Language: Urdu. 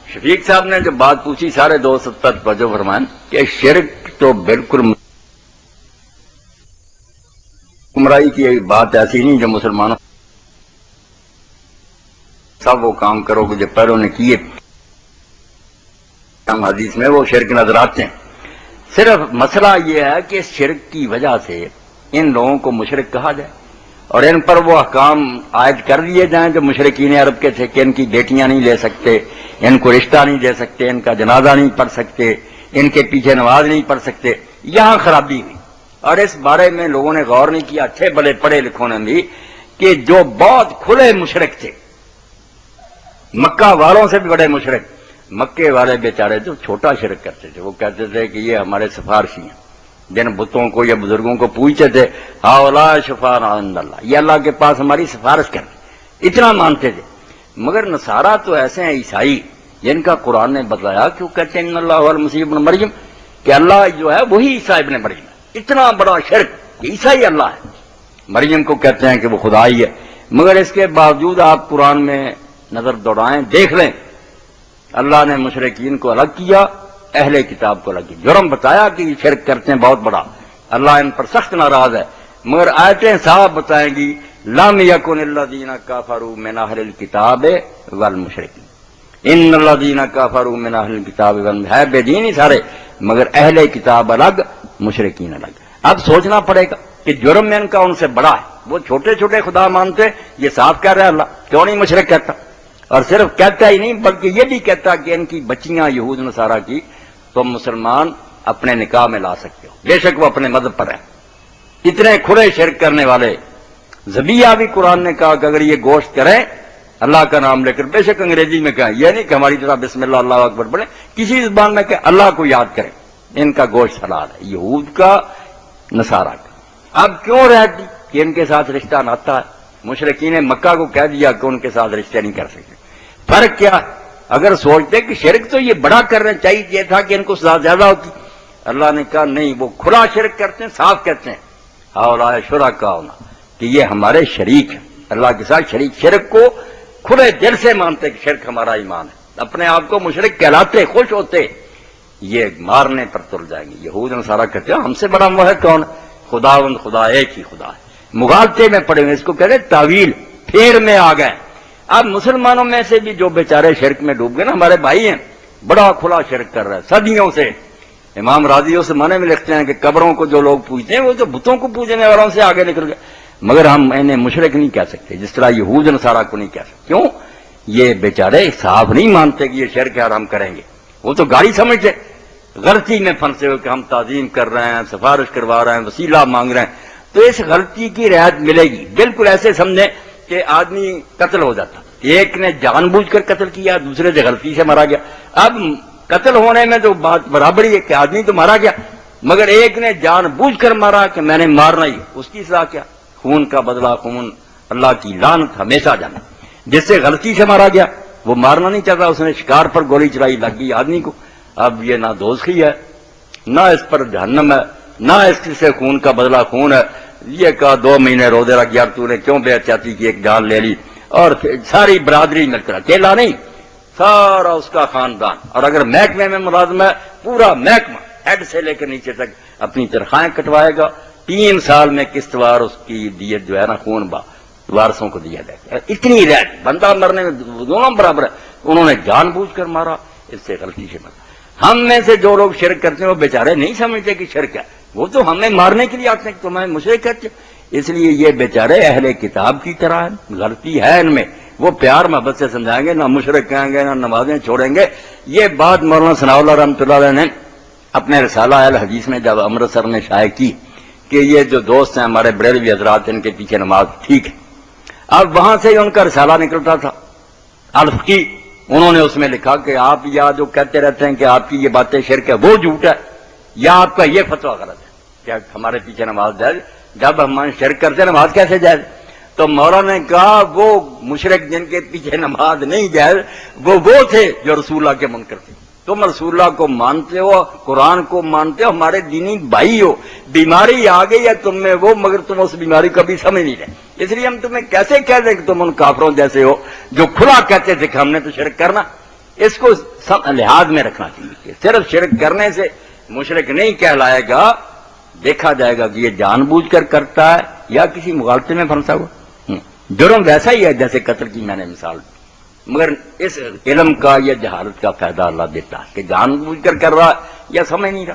شفیق صاحب نے جو بات پوچھی سارے دوست پر توجہ فرمائیں کہ شرک تو بالکل گمراہی کی بات ایسی نہیں جو مسلمانوں سب وہ کام کرو کہ جو پہلوں نے کیے ہم حدیث میں وہ شرک نظر آتے ہیں. صرف مسئلہ یہ ہے کہ شرک کی وجہ سے ان لوگوں کو مشرک کہا جائے اور ان پر وہ احکام عائد کر دیے جائیں جو مشرکین عرب کے تھے کہ ان کی بیٹیاں نہیں لے سکتے، ان کو رشتہ نہیں دے سکتے، ان کا جنازہ نہیں پڑھ سکتے، ان کے پیچھے نماز نہیں پڑھ سکتے. یہاں خرابی ہوئی اور اس بارے میں لوگوں نے غور نہیں کیا، اچھے بڑے پڑھے لکھوں نے بھی، کہ جو بہت کھلے مشرک تھے، مکہ والوں سے بھی بڑے مشرک، مکے والے بیچارے جو چھوٹا شرک کرتے تھے، وہ کہتے تھے کہ یہ ہمارے سفارشی ہیں، جن بتوں کو یا بزرگوں کو پوچھتے تھے ہاؤلا شفاعنا عند اللہ، یہ اللہ کے پاس ہماری سفارش کرتے، اتنا مانتے تھے. مگر نصارہ تو ایسے ہیں عیسائی جن کا قرآن نے بتایا کہ وہ کہتے ہیں ان اللہ هو المسیح ابن مریم، کہ اللہ جو ہے وہی عیسیٰ ابن مریم ہے. اتنا بڑا شرک کہ عیسائی اللہ ہے، مریم کو کہتے ہیں کہ وہ خدا ہی ہے. مگر اس کے باوجود آپ قرآن میں نظر دوڑائیں، دیکھ لیں اللہ نے مشرکین کو الگ کیا، اہل کتاب کو الگ کیا. جرم بتایا کہ یہ شرک کرتے ہیں بہت بڑا، اللہ ان پر سخت ناراض ہے. مگر آیتیں صاحب بتائیں گی لم یکن الذین کفروا من اہل الکتاب والمشرکین، ان الذین کفروا من اہل الکتاب ہے بے دین ہی سارے، مگر اہل کتاب الگ مشرکین الگ. اب سوچنا پڑے گا کہ جرم میں ان کا ان سے بڑا ہے. وہ چھوٹے چھوٹے خدا مانتے، یہ صاف کہہ رہا ہے اللہ، کیوں نہیں مشرک کہتا؟ اور صرف کہتا ہی نہیں بلکہ یہ بھی کہتا کہ ان کی بچیاں یہود نصارہ کی تم مسلمان اپنے نکاح میں لا سکتے ہو، بے شک وہ اپنے مذہب پر ہے. اتنے کھلے شرک کرنے والے. ذبیحہ بھی قرآن نے کہا کہ اگر یہ گوشت کریں اللہ کا نام لے کر، بے شک انگریزی میں کہیں، یہ نہیں کہ ہماری طرح بسم اللہ اللہ اکبر پڑھیں، کسی زبان میں کہ اللہ کو یاد کریں، ان کا گوشت حلال ہے، یہود کا نصارہ کا. اب کیوں رہتی کہ ان کے ساتھ رشتہ ناتا ہے؟ مشرکین مکہ کو کہہ دیا کہ ان کے ساتھ رشتہ نہیں کر سکتے. فرق کیا ہے؟ اگر سوچتے کہ شرک تو یہ بڑا کرنا چاہیے تھا کہ ان کو سزا زیادہ ہوتی، اللہ نے کہا نہیں، وہ کھلا شرک کرتے ہیں، صاف کہتے ہیں ہؤلاء شرکاؤنا، کہ یہ ہمارے شریک ہیں، اللہ کے ساتھ شریک. شرک کو کھلے دل سے مانتے کہ شرک ہمارا ایمان ہے، اپنے آپ کو مشرک کہلاتے، خوش ہوتے. یہ مارنے پر تل جائیں گے. یہود نصارہ کہتے ہیں ہم سے بڑا موحد کون ہے؟ خداوند خدا ایک ہی خدا ہے. مغالطے میں پڑے ہوئے، اس کو کہتے ہیں تعویل، پھیر میں آ گئے. اب مسلمانوں میں سے بھی جو بیچارے شرک میں ڈوب گئے نا، ہمارے بھائی ہیں، بڑا کھلا شرک کر رہے ہیں صدیوں سے. امام راضی اس زمانے میں لکھتے ہیں کہ قبروں کو جو لوگ پوجتے ہیں وہ تو بتوں کو پوجنے والوں سے آگے نکل گئے. مگر ہم انہیں مشرک نہیں کہہ سکتے جس طرح یہود نصارہ کو نہیں کہہ سکتے. کیوں؟ یہ بیچارے صاف نہیں مانتے کہ یہ شرک ہے اور ہم کریں گے. وہ تو گاڑی سمجھتے، غلطی میں پھنسے ہوئے کہ ہم تعظیم کر رہے ہیں، سفارش کروا رہے ہیں، وسیلہ مانگ رہے ہیں. تو اس غلطی کی رعایت ملے گی. بالکل ایسے سمجھیں کہ آدمی قتل ہو جاتا، ایک نے جان بوجھ کر قتل کیا، دوسرے سے غلطی سے مارا گیا. اب قتل ہونے میں تو بات برابری ہے کہ آدمی تو مارا گیا، مگر ایک نے جان بوجھ کر مارا کہ میں نے مارنا ہی، اس کی سزا کیا؟ خون کا بدلہ خون، اللہ کی لعنت ہمیشہ جانا. جس سے غلطی سے مارا گیا وہ مارنا نہیں چاہتا، اس نے شکار پر گولی چلائی، لگ گئی آدمی کو. اب یہ نہ دوزخی ہے، نہ اس پر جہنم ہے، نہ اس سے خون کا بدلہ خون ہے. یہ کہا 2 مہینے روزے رکھ، یار تو نے کیوں بے احتیاطی کی، ایک جان لے لی. اور ساری برادری مل کر، اکیلا نہیں، سارا اس کا خاندان. اور اگر محکمے میں ملازم ہے، پورا محکمہ ہیڈ سے لے کر نیچے تک اپنی تنخواہیں کٹوائے گا. 3 سال میں قسط وار اس کی دیت جو ہے نا خون وارثوں کو دیا جائے گا. اتنی رعایت، بندہ مرنے میں دونوں برابر ہے. انہوں نے جان بوجھ کر مارا، اس سے غلطی سے مارا. ہم میں سے جو لوگ شرک کرتے ہیں وہ بیچارے نہیں سمجھتے کہ شرک ہے، وہ تو ہمیں مارنے کے لیے آتے ہیں کہ تمہیں مشرک کہتے. اس لیے یہ بیچارے اہل کتاب کی طرح ہیں، غلطی ہے ان میں. وہ پیار محبت سے سمجھائیں گے، نہ مشرک کہیں گے، نہ نمازیں چھوڑیں گے. یہ بات مولانا ثناء اللہ رحمۃ اللہ علیہ نے اپنے رسالہ الحدیث میں جب امرتسر میں شائع کی کہ یہ جو دوست ہیں ہمارے بریلوی حضرات، ان کے پیچھے نماز ٹھیک ہے. اب وہاں سے ان کا رسالہ نکلتا تھا الفقی، انہوں نے اس میں لکھا کہ آپ یا جو کہتے رہتے ہیں کہ آپ کی یہ باتیں شرک ہے وہ جھوٹ ہے، یا آپ کا یہ فتویٰ غلط ہے کیا ہمارے پیچھے نماز جائز؟ جب ہم شرک کرتے ہیں نماز کیسے جائز؟ تو مولانا نے کہا وہ مشرک جن کے پیچھے نماز نہیں جائز وہ تھے جو رسول اللہ کے منکر تھے. تم رسول اللہ کو مانتے ہو، قرآن کو مانتے ہو، ہمارے دینی بھائی ہو. بیماری آ گئی ہے تم میں وہ، مگر تم اس بیماری کو بھی سمجھ نہیں رہے. اس لیے ہم تمہیں کیسے کہہ دیں کہ تم ان کافروں جیسے ہو جو کھلا کہتے تھے کہ ہم نے تو شرک کرنا. اس کو لحاظ میں رکھنا چاہیے کہ صرف شرک کرنے سے مشرک نہیں کہلائے گا، دیکھا جائے گا کہ یہ جان بوجھ کر کرتا ہے یا کسی مغالطے میں پھنسا ہوا۔ جرم ویسا ہی ہے جیسے قتل کی میں نے مثال دی، مگر اس علم کا یا جہالت کا فائدہ اللہ دیتا ہے کہ جان بوجھ کر رہا یا سمجھ نہیں رہا۔